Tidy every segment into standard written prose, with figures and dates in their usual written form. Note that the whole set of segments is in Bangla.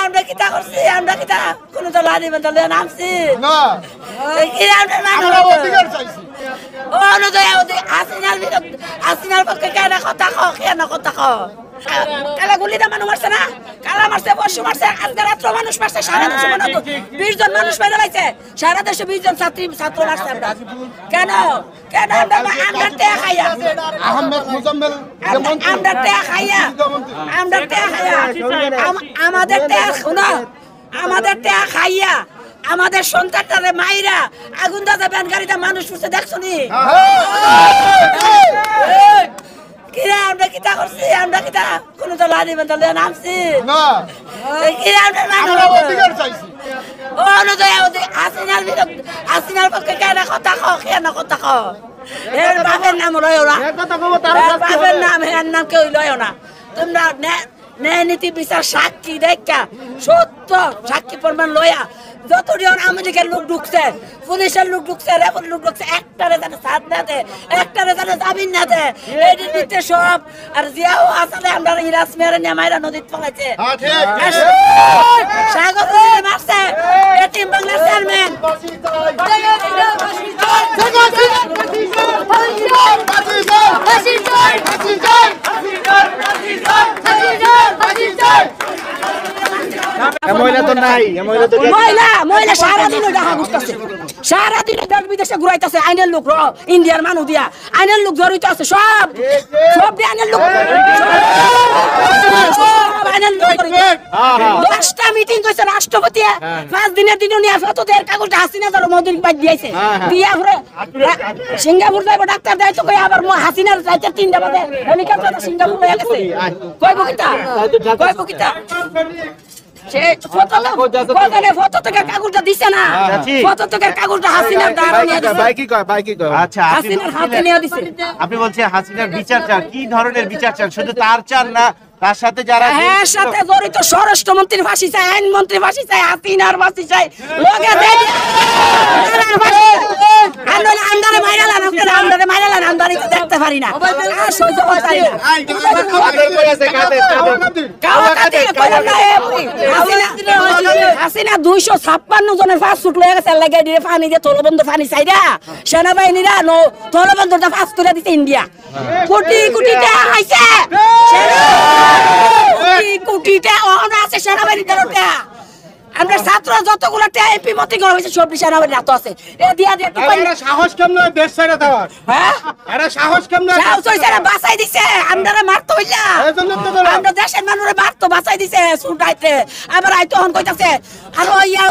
আমরা কিতা করছি আমরা কিতা কোনো তো লানি বন্ধলে নামছি না কি আমরা মানুষ অধিকার চাইছি ও অনুদয় আসিনার পক্ষে কেন কথা কও কেন কথা কও কালা গুলিটা মানুষ মারছে না কালা মারছে পশু মারছে আজকে রাত্র মানুষ মারছে সারা দেশে 20 জন মানুষ মেরে লাইছে সারা দেশে 20 জন ছাত্র মারছে আমরা কেন কেন আমরা তে খাইয়া আহমেদ মুজাম্মেল আমরা তে খাইয়া আমাদের তে শুনো আমাদের তে খাইয়া আমাদের সন্তানটারে মাইরা আগুন দাদা ব্যান গাড়িতে মানুষ পুষে দেখছো নি কিরা আমরা কিতা করছি আমরা কিতা কোনো তো লানি বন্ধলে নামছি না কিরা আমরা মানুষ অধিকার চাইছি ও অনুদয় আসিনার পক্ষে কেন কথা কও কেন কথা কও এর বাপের নাম লয়ও না বাপের নাম এর নাম কেউ লয়ও না তোমরা ন্যায় নীতি বিচার সাক্ষী দেখা সত্য সাক্ষী প্রমাণ লয়া যতজন আমেরিকার লোক ঢুকছে পুলিশের লোক ঢুকছে রেপোর লোক ঢুকছে একটারে যাতে সাথ না দে একটারে যাতে জামিন না দে এটির ভিতরে সব আর জিয়াও আসলে আমরা ইরাস মেরে নেমাইরা নদীতে ফলাইছে স্বাগত মারছে এটিম বাংলার চেয়ারম্যান মহিলা সারাদিন সারাদিন দেশ বিদেশে ঘুরাইতেছে আইনের লোক ইন্ডিয়ার মানুষ দিয়া আইনের লোক জড়িত আছে সব সব আইনের লোক দশটা মিটিং করছে রাষ্ট্রপতি 5 দিনের দিন নিয়ে ফটোদের কাগজটা হাসিনা ধরো মোদির বাদ দিয়েছে দিয়া সিঙ্গাপুর যাইব ডাক্তার দেয় তো কই আবার হাসিনার যাইতে 3টা বাজে হেলিকপ্টার সিঙ্গাপুর হয়ে গেছে কইব কিতা সে ফটো থেকে কাগজটা দিছে না ফটো থেকে কাগজটা হাসিনার দ্বারা নিয়ে দিছে বাইকি কয় আচ্ছা হাসিনার হাতে নিয়ে দিছে আপনি বলছেন হাসিনার বিচার চান কি ধরনের বিচার চান শুধু তার চান না তার সাথে যারা এর সাথে জড়িত স্বরাষ্ট্রমন্ত্রীর ফাঁসি চাই আইনমন্ত্রীর ফাঁসি চাই হাসিনার ফাঁসি চাই লগে দেই আন্দারে মাইরালান আন্দারে তো দেখতে পারি না আর সহ্য করতে পারি না হাসিনা 256 জনের ফাঁস ছুট লয়ে গেছে লাগে দিয়ে পানি দিয়ে তলবন্ধ পানি চাইরা সেনাবাহিনীরা তলবন্ধটা ফাঁস করে দিতে ইন্ডিয়া কোটি কোটি টাকা খাইছে কোটি টাকা আছে সেনাবাহিনীর টাকা আমরা ছাত্র যতগুলো এমপি মন্ত্রী করা হয়েছে সব সেনাবাহিনী রাত আছে এ দিয়া দিয়ে সাহস কেমন দেশ ছেড়ে দেওয়ার হ্যাঁ এরা সাহস কেমন বাঁচাই দিছে আমরা মারতো হইলা আমরা দেশের মানুষের মারতো বাঁচাই দিছে ছুটাইতে আবার আই তখন কইতাছে আর ইয়া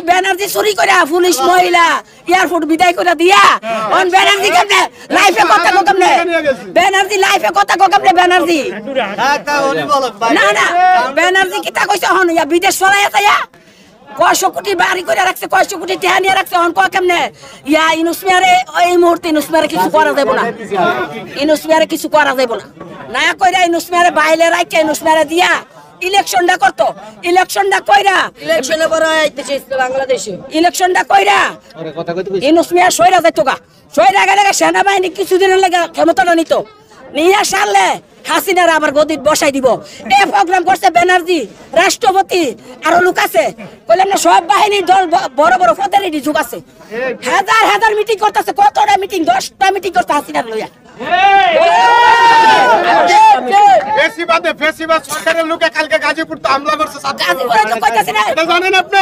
ব্যানার্জি চুরি করে পুলিশ মহিলা এয়ারপোর্ট বিদায় করে দিয়া অন ব্যানার্জি কেমনে লাইফে কথা কো কেমনে ব্যানার্জি লাইফে কথা কো কেমনে ব্যানার্জি না ব্যানার্জি কিতা কইছে হন ইয়া বিদেশ চলাইয়া তাইয়া 100 কোটি বাড়ি করে রাখছে 100 কোটি টাকা নিয়ে রাখছে হন কো কেমনে ইয়া ইনুসমিয়ারে এই মুহূর্তে ইনুসমিয়ারে কিছু করা যাবে না ইনুসমিয়ারে কিছু করা যাবে না কইরা ইনুসমিয়ারে বাইলে রাখছে ইনুসমিয়ারে দিয়া ইলেকশনটা করতো ইলেকশনটা কইরা ইলেকশনে বড় আইতেছে বাংলাদেশে ইলেকশনটা কইরা ইনুসমিয়া সইরা যাইতো গা সইরা গেলে সেনাবাহিনী কিছুদিনের লাগে ক্ষমতাটা নিত নিয়ে সারলে হাসিনার আবার গদিত বসাই দিব এ প্রোগ্রাম করছে ব্যানার্জি রাষ্ট্রপতি আরো লোক আছে কইলাম না সব বাহিনী দল বড় বড় পদের যুগ আছে হাজার মিটিং করতেছে কতটা মিটিং 10টা মিটিং করতে হাসিনার লইয়া ফেসিবাদ সরকারের লোকে কালকে গাজীপুর তো হামলা করছে গাজীপুরে তো কইতাছে না এটা জানেন আপনি